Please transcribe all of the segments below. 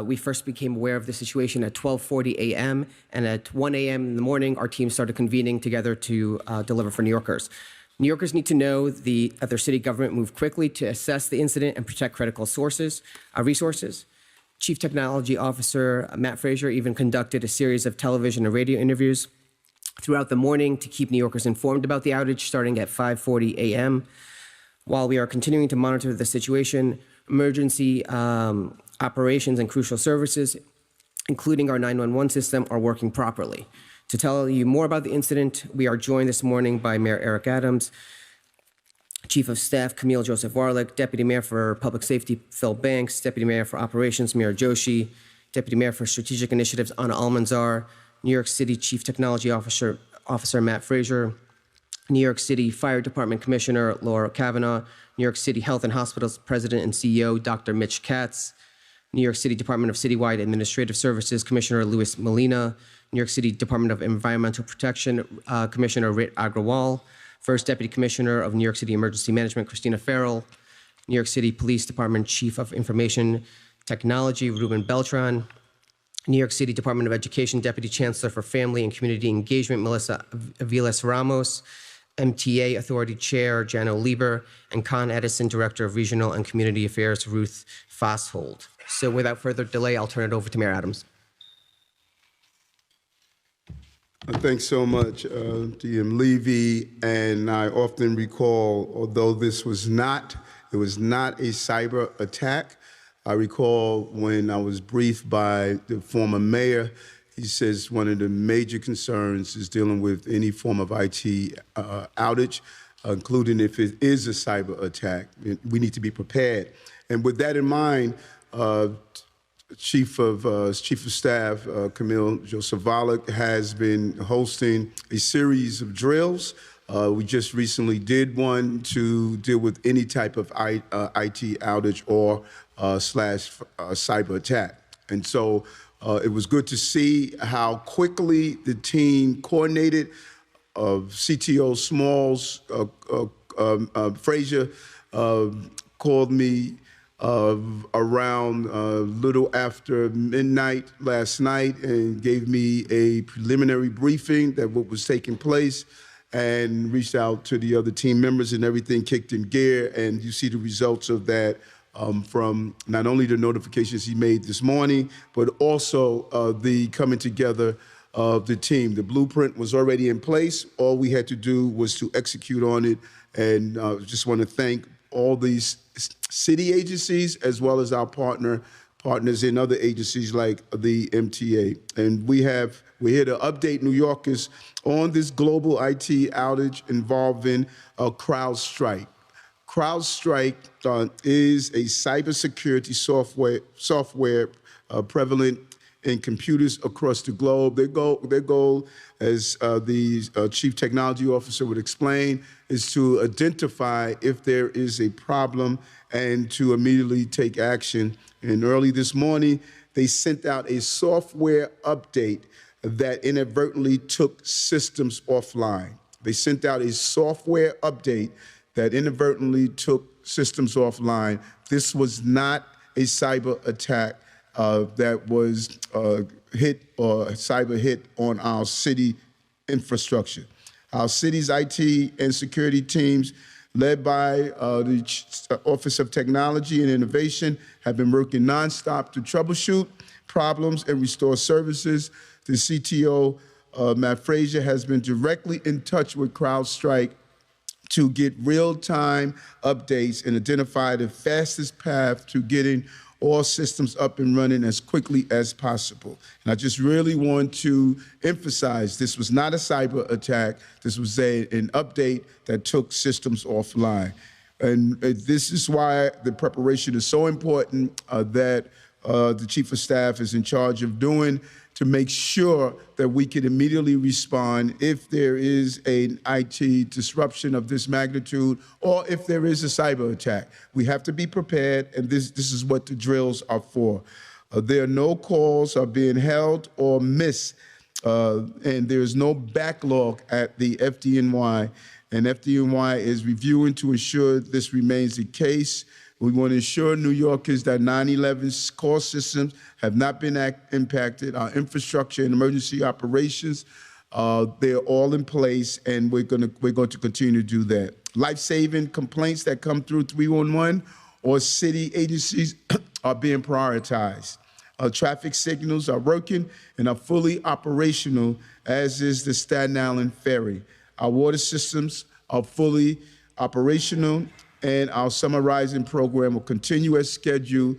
We first became aware of the situation at 12:40 a.m., and at 1 a.m. in the morning, our team started convening together to deliver for New Yorkers. New Yorkers need to know that their city government moved quickly to assess the incident and protect critical resources. Chief Technology Officer Matt Frazier even conducted a series of television and radio interviews throughout the morning to keep New Yorkers informed about the outage starting at 5:40 a.m. While we are continuing to monitor the situation, emergency operations and crucial services, including our 911 system, are working properly. To tell you more about the incident, we are joined this morning by Mayor Eric Adams, Chief of Staff Camille Joseph Warlick, Deputy Mayor for Public Safety Phil Banks, Deputy Mayor for Operations Mira Joshi, Deputy Mayor for Strategic Initiatives Anna Almanzar, New York City Chief Technology Officer Matt Frazier, New York City Fire Department Commissioner Laura Kavanaugh, New York City Health and Hospitals President and CEO Dr. Mitch Katz, New York City Department of Citywide Administrative Services Commissioner Luis Molina, New York City Department of Environmental Protection Commissioner Rit Agrawal, First Deputy Commissioner of New York City Emergency Management Christina Farrell, New York City Police Department Chief of Information Technology Ruben Beltran, New York City Department of Education Deputy Chancellor for Family and Community Engagement Melissa Aviles Ramos, MTA Authority Chair Jano Lieber, and Con Edison Director of Regional and Community Affairs Ruth Foshold. So without further delay, I'll turn it over to Mayor Adams. Thanks so much, DM Levy. And I often recall, although it was not a cyber attack, I recall when I was briefed by the former mayor, he says one of the major concerns is dealing with any form of IT outage, including if it is a cyber attack. We need to be prepared. And with that in mind, Chief of Staff Camille Joseph-Warlick has been hosting a series of drills. We just recently did one to deal with any type of IT outage or cyber attack. And so it was good to see how quickly the team coordinated. CTO Smalls, Frazier called me around little after midnight last night and gave me a preliminary briefing that what was taking place, and reached out to the other team members, and everything kicked in gear. And you see the results of that from not only the notifications he made this morning, but also the coming together of the team. The blueprint was already in place. All we had to do was to execute on it. And just want to thank all these city agencies as well as our partners in other agencies like the MTA. And we're here to update New Yorkers on this global IT outage involving CrowdStrike. CrowdStrike is a cybersecurity software prevalent in computers across the globe. Their goal, as the Chief Technology Officer would explain, is to identify if there is a problem and to immediately take action. And early this morning, they sent out a software update that inadvertently took systems offline. They sent out a software update that inadvertently took systems offline. This was not a cyber attack that was hit or cyber hit on our city infrastructure. Our city's IT and security teams, led by the Office of Technology and Innovation, have been working nonstop to troubleshoot problems and restore services. The CTO, Matt Frazier, has been directly in touch with CrowdStrike to get real-time updates and identify the fastest path to getting all systems up and running as quickly as possible. And I just really want to emphasize this was not a cyber attack. This was an update that took systems offline. And this is why the preparation is so important that the Chief of Staff is in charge of doing, to make sure that we can immediately respond if there is an IT disruption of this magnitude or if there is a cyber attack. We have to be prepared, and this is what the drills are for. There are no calls are being held or missed, and there is no backlog at the FDNY, and FDNY is reviewing to ensure this remains the case. We want to ensure New Yorkers that 9/11's core systems have not been impacted. Our infrastructure and emergency operations, they're all in place, and we're going to continue to do that. Life-saving complaints that come through 311 or city agencies are being prioritized. Traffic signals are working and are fully operational, as is the Staten Island Ferry. Our water systems are fully operational, and our summer rising program will continue as scheduled,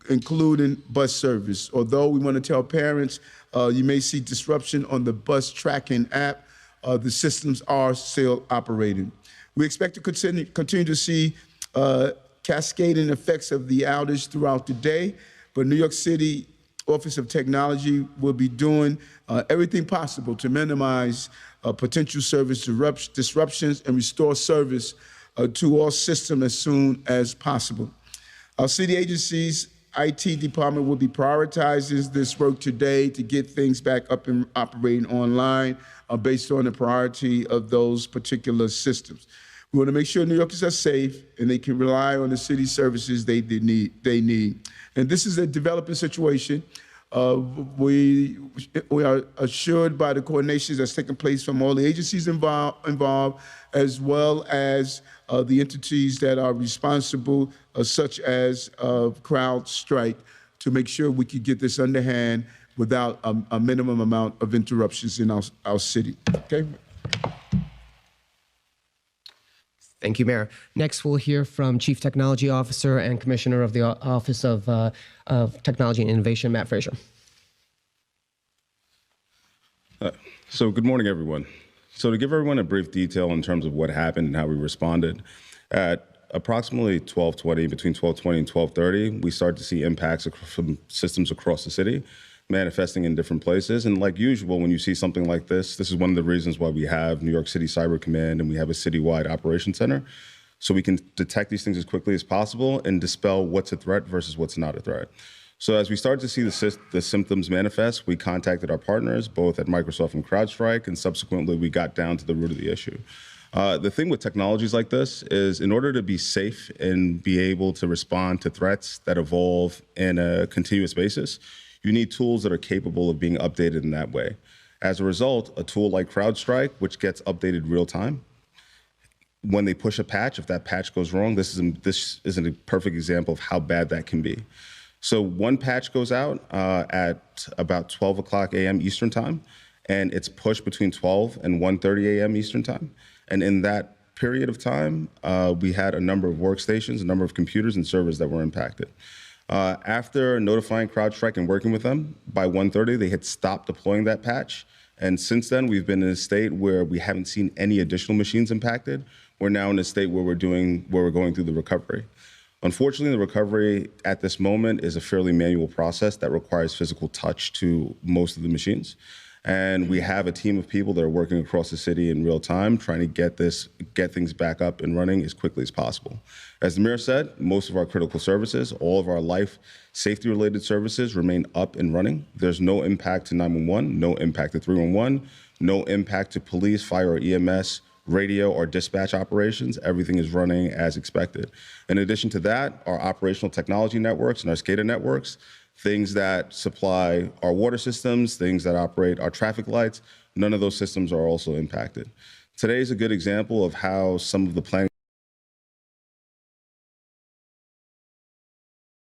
including bus service. Although we want to tell parents you may see disruption on the bus tracking app, the systems are still operating. We expect to continue to see cascading effects of the outage throughout the day, but New York City Office of Technology will be doing everything possible to minimize potential service disruptions and restore service to all systems as soon as possible. Our city agencies' IT department will be prioritizing this work today to get things back up and operating online based on the priority of those particular systems. We want to make sure New Yorkers are safe and they can rely on the city services they need. And this is a developing situation. We are assured by the coordination that's taking place from all the agencies involved, as well as the entities that are responsible, such as CrowdStrike, to make sure we can get this underhand without a minimum amount of interruptions in our city. Okay. Thank you, Mayor. Next, we'll hear from Chief Technology Officer and Commissioner of the Office of Technology and Innovation, Matt Frazier. So good morning, everyone. So to give everyone a brief detail in terms of what happened and how we responded, at approximately 12:20, between 12:20 and 12:30, we started to see impacts from systems across the city, manifesting in different places. And like usual, when you see something like this is one of the reasons why we have New York City Cyber Command and we have a citywide operations center, so we can detect these things as quickly as possible and dispel what's a threat versus what's not a threat. So as we started to see the symptoms manifest, we contacted our partners, both at Microsoft and CrowdStrike, and subsequently we got down to the root of the issue. The thing with technologies like this is, in order to be safe and be able to respond to threats that evolve in a continuous basis, you need tools that are capable of being updated in that way. As a result, a tool like CrowdStrike, which gets updated real time, when they push a patch, if that patch goes wrong, this isn't a perfect example of how bad that can be. So one patch goes out at about 12 o'clock a.m. Eastern time, and it's pushed between 12 and 1:30 a.m. Eastern time. And in that period of time, we had a number of workstations, a number of computers and servers that were impacted. After notifying CrowdStrike and working with them, by 1:30, they had stopped deploying that patch. And since then, we've been in a state where we haven't seen any additional machines impacted. We're now in a state where we're going through the recovery. Unfortunately, the recovery at this moment is a fairly manual process that requires physical touch to most of the machines. And we have a team of people that are working across the city in real time, trying to get things back up and running as quickly as possible. As the mayor said, most of our critical services, all of our life safety related services remain up and running. There's no impact to 911, no impact to 311, no impact to police, fire, or EMS, radio, or dispatch operations. Everything is running as expected. In addition to that, our operational technology networks and our SCADA networks, things that supply our water systems, things that operate our traffic lights, none of those systems are also impacted. Today is a good example of how some of the planning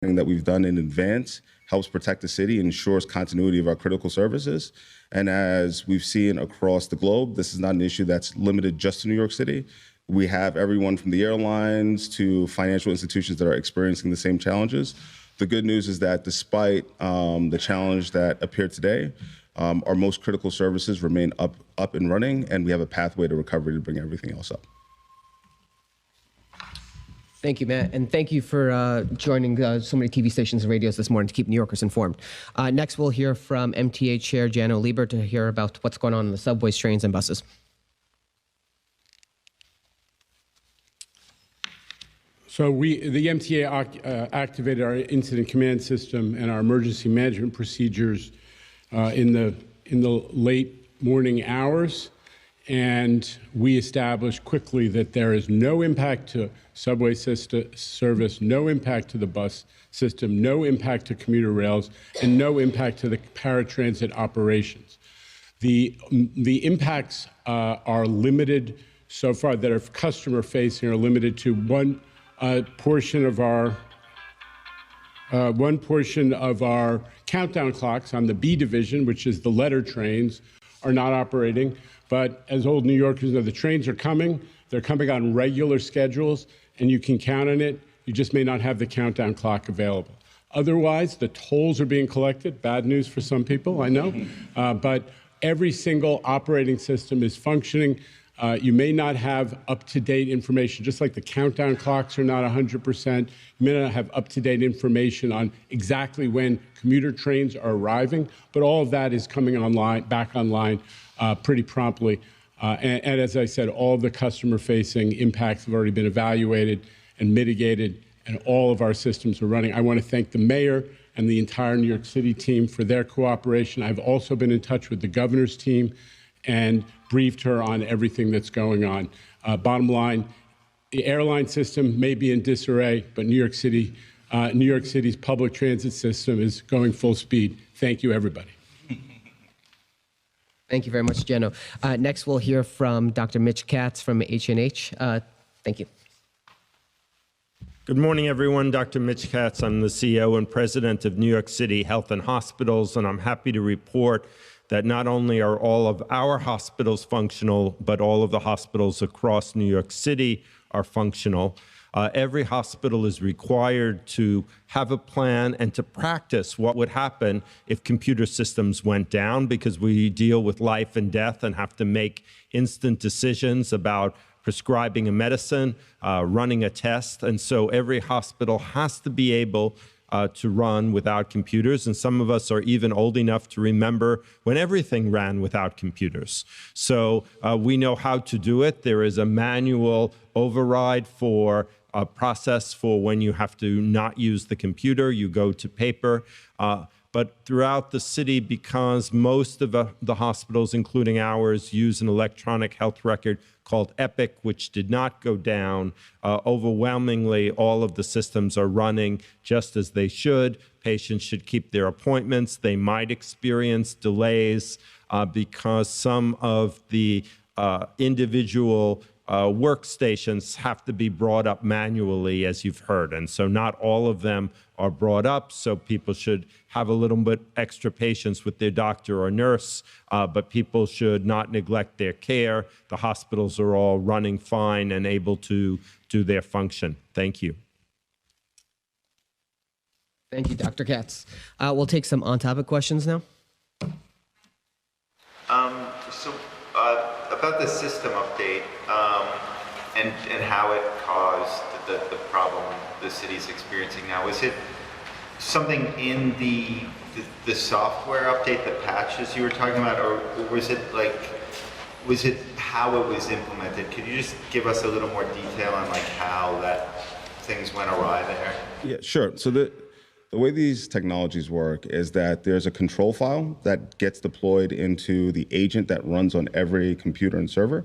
that we've done in advance helps protect the city and ensures continuity of our critical services. And as we've seen across the globe, this is not an issue that's limited just to New York City. We have everyone from the airlines to financial institutions that are experiencing the same challenges. The good news is that despite the challenge that appeared today, our most critical services remain up and running, and we have a pathway to recovery to bring everything else up. Thank you, Matt, and thank you for joining so many TV stations and radios this morning to keep New Yorkers informed. Next, we'll hear from MTA Chair Jano Lieber to hear about what's going on in the subways, trains, and buses. So the MTA activated our incident command system and our emergency management procedures in the late morning hours, and we established quickly that there is no impact to subway service, no impact to the bus system, no impact to commuter rails, and no impact to the paratransit operations. The impacts are limited so far that are customer facing are limited to one portion of our countdown clocks on the B division, which is the letter trains, are not operating. But as old New Yorkers know, the trains are coming. They're coming on regular schedules, and you can count on it. You just may not have the countdown clock available. Otherwise, the tolls are being collected. Bad news for some people, I know. But every single operating system is functioning. You may not have up-to-date information, just like the countdown clocks are not 100%. You may not have up-to-date information on exactly when commuter trains are arriving, but all of that is coming back online pretty promptly. And as I said, all of the customer-facing impacts have already been evaluated and mitigated, and all of our systems are running. I want to thank the mayor and the entire New York City team for their cooperation. I've also been in touch with the governor's team and briefed her on everything that's going on. Bottom line, the airline system may be in disarray, but New York City's public transit system is going full speed. Thank you, everybody. Thank you very much, Jenno. Next, we'll hear from Dr. Mitch Katz from H&H. Thank you. Good morning, everyone. Dr. Mitch Katz. I'm the CEO and president of New York City Health and Hospitals, and I'm happy to report that not only are all of our hospitals functional, but all of the hospitals across New York City are functional. Every hospital is required to have a plan and to practice what would happen if computer systems went down, because we deal with life and death and have to make instant decisions about prescribing a medicine, running a test. And so every hospital has to be able to run without computers, and some of us are even old enough to remember when everything ran without computers. So we know how to do it. There is a manual override for a process for when you have to not use the computer, you go to paper. But throughout the city, because most of the hospitals, including ours, use an electronic health record called Epic, which did not go down, overwhelmingly, all of the systems are running just as they should. Patients should keep their appointments. They might experience delays because some of the individual workstations have to be brought up manually, as you've heard. And so not all of them are brought up, so people should have a little bit extra patience with their doctor or nurse, but people should not neglect their care. The hospitals are all running fine and able to do their function. Thank you. Thank you, Dr. Katz. We'll take some on-topic questions now. About the system update and how it caused the problem the city's experiencing now. Was it something in the software update, the patches you were talking about, or was it how it was implemented? Could you just give us a little more detail on how that things went awry there? Yeah, sure. So the way these technologies work is that there's a control file that gets deployed into the agent that runs on every computer and server.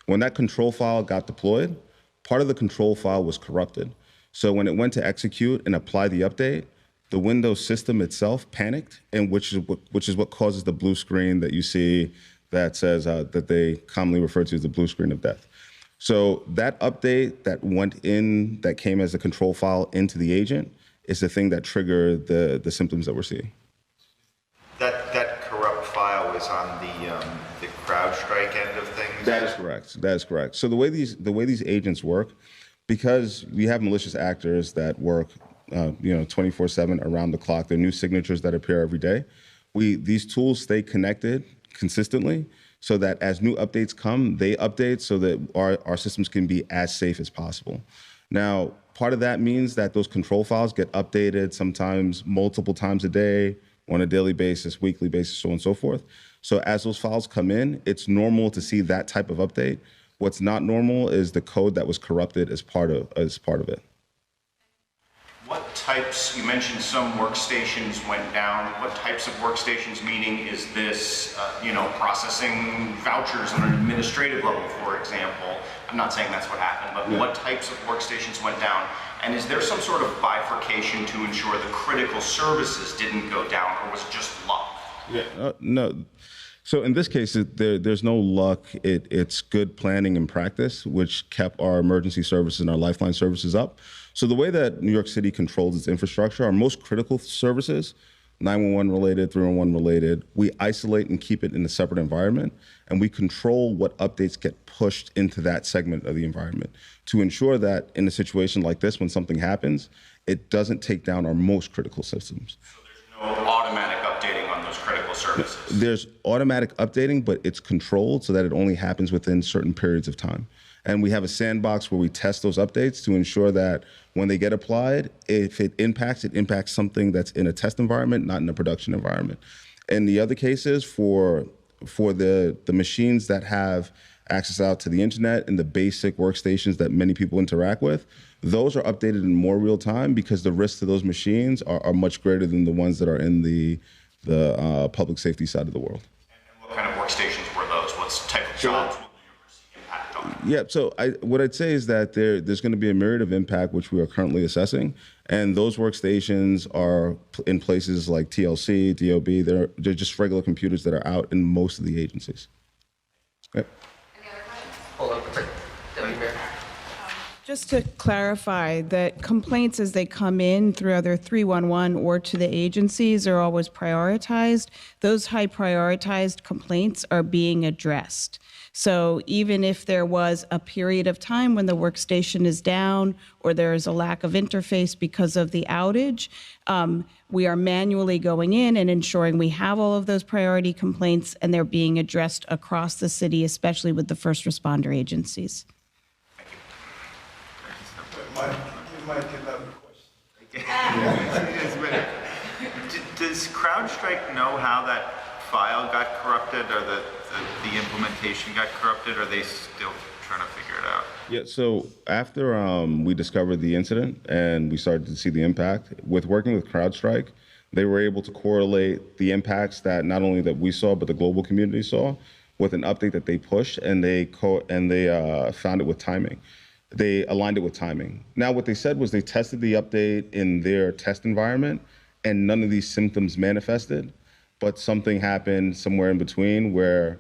When that control file got deployed, part of the control file was corrupted. So when it went to execute and apply the update, the Windows system itself panicked, and which is what causes the blue screen that you see that says that they commonly refer to as the blue screen of death. So that update that went in, that came as a control file into the agent, is the thing that triggered the symptoms that we're seeing. That corrupt file was on the CrowdStrike end of things? That is correct. That is correct. So the way these agents work, because we have malicious actors that work 24/7 around the clock, there are new signatures that appear every day. These tools stay connected consistently so that as new updates come, they update so that our systems can be as safe as possible. Now, part of that means that those control files get updated sometimes multiple times a day, on a daily basis, weekly basis, so on and so forth. So as those files come in, it's normal to see that type of update. What's not normal is the code that was corrupted as part of it. What types, you mentioned some workstations went down. What types of workstations, meaning is this, processing vouchers on an administrative level, for example? I'm not saying that's what happened, but what types of workstations went down? And is there some sort of bifurcation to ensure the critical services didn't go down, or was it just luck? No. So in this case, there's no luck. It's good planning and practice, which kept our emergency services and our lifeline services up. So the way that New York City controls its infrastructure, our most critical services, 911 related, 311 related, we isolate and keep it in a separate environment, and we control what updates get pushed into that segment of the environment to ensure that in a situation like this, when something happens, it doesn't take down our most critical systems. So there's no automatic updating on those critical services? There's automatic updating, but it's controlled so that it only happens within certain periods of time. And we have a sandbox where we test those updates to ensure that when they get applied, if it impacts something that's in a test environment, not in a production environment. And the other cases for the machines that have access out to the internet and the basic workstations that many people interact with, those are updated in more real time because the risks to those machines are much greater than the ones that are in the public safety side of the world. And what kind of workstations were those? What type of jobs will you see impact on? Yeah, so what I'd say is that there's going to be a myriad of impact, which we are currently assessing. And those workstations are in places like TLC, DOB. They're just regular computers that are out in most of the agencies. Yep. Hold on, quick. Deputy Mayor. Just to clarify that complaints as they come in through either 311 or to the agencies are always prioritized. Those high prioritized complaints are being addressed. So even if there was a period of time when the workstation is down or there is a lack of interface because of the outage, we are manually going in and ensuring we have all of those priority complaints and they're being addressed across the city, especially with the first responder agencies. You might get another question. Does CrowdStrike know how that file got corrupted or the implementation got corrupted, or are they still trying to figure it out? Yeah, so after we discovered the incident and we started to see the impact, with working with CrowdStrike, they were able to correlate the impacts that not only that we saw, but the global community saw with an update that they pushed, and they found it with timing. They aligned it with timing. Now, what they said was they tested the update in their test environment, and none of these symptoms manifested, but something happened somewhere in between where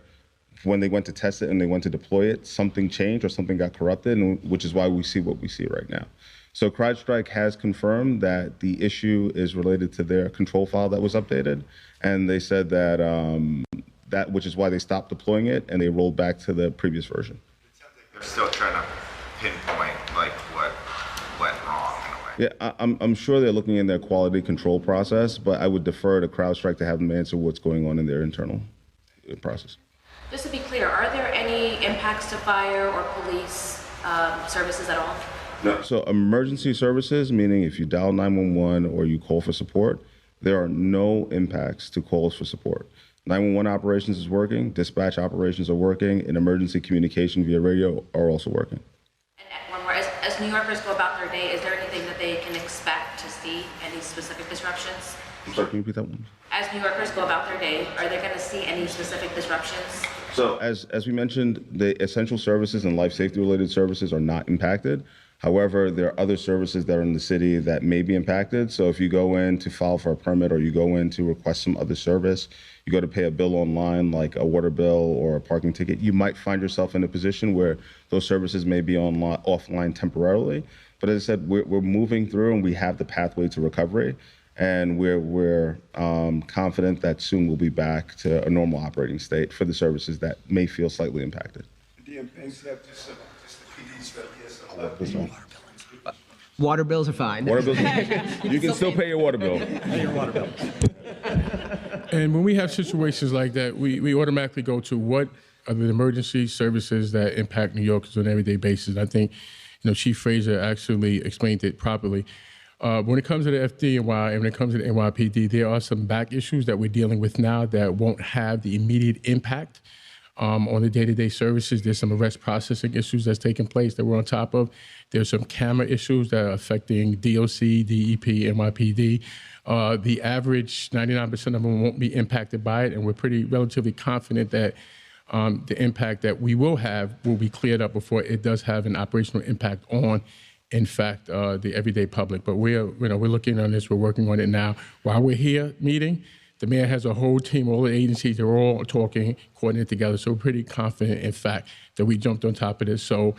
when they went to test it and they went to deploy it, something changed or something got corrupted, and which is why we see what we see right now. So CrowdStrike has confirmed that the issue is related to their control file that was updated, and they said that which is why they stopped deploying it and they rolled back to the previous version. It sounds like they're still trying to pinpoint like what went wrong in a way. Yeah, I'm sure they're looking in their quality control process, but I would defer to CrowdStrike to have them answer what's going on in their internal process. Just to be clear, are there any impacts to fire or police services at all? No. So emergency services, meaning if you dial 911 or you call for support, there are no impacts to calls for support. 911 operations is working, dispatch operations are working, and emergency communication via radio are also working. And one more, as New Yorkers go about their day, is there anything that they can expect to see, any specific disruptions? I'm sorry, can you repeat that one? As New Yorkers go about their day, are they going to see any specific disruptions? So as we mentioned, the essential services and life safety related services are not impacted. However, there are other services that are in the city that may be impacted. So if you go in to file for a permit or you go in to request some other service, you go to pay a bill online like a water bill or a parking ticket, you might find yourself in a position where those services may be offline temporarily. But as I said, we're moving through and we have the pathway to recovery. And we're confident that soon we'll be back to a normal operating state for the services that may feel slightly impacted. Water bills are fine. Water bills, you can still pay your water bill. And when we have situations like that, we automatically go to what are the emergency services that impact New Yorkers on an everyday basis. I think, Chief Fraser actually explained it properly. When it comes to the FDNY and when it comes to the NYPD, there are some back issues that we're dealing with now that won't have the immediate impact On the day-to-day services, there's some arrest processing issues that's taking place that we're on top of. There's some camera issues that are affecting DOC, DEP, NYPD. The average, 99% of them won't be impacted by it, and we're pretty relatively confident that the impact that we will have will be cleared up before it does have an operational impact on, in fact, the everyday public. But we're looking on this, we're working on it now. While we're here meeting, the mayor has a whole team, all the agencies, they're all talking, coordinating together. So we're pretty confident, in fact, that we jumped on top of this. So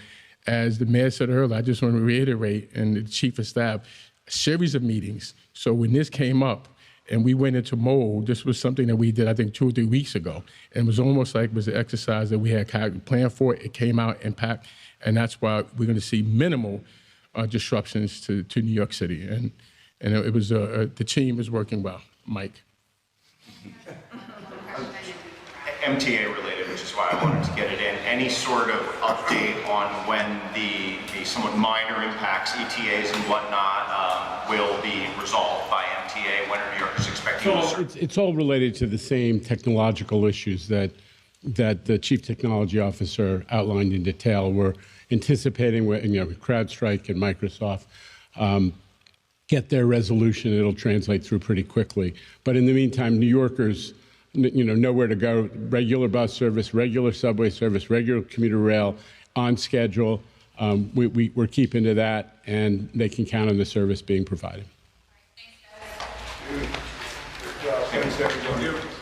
as the mayor said earlier, I just want to reiterate, and the chief of staff, a series of meetings. So when this came up and we went into mode, this was something that we did, I think, 2 or 3 weeks ago. And it was almost like it was an exercise that we had kind of planned for. It came out impact, and that's why we're going to see minimal disruptions to New York City. And it was, the team is working well. Mike. MTA related, which is why I wanted to get it in. Any sort of update on when the somewhat minor impacts, ETAs and whatnot, will be resolved by MTA? When are New Yorkers expecting to? It's all related to the same technological issues that the chief technology officer outlined in detail. We're anticipating, CrowdStrike and Microsoft get their resolution. It'll translate through pretty quickly. But in the meantime, New Yorkers, know where to go. Regular bus service, regular subway service, regular commuter rail, on schedule. We're keeping to that, and they can count on the service being provided. Thanks, guys. Thanks, everyone.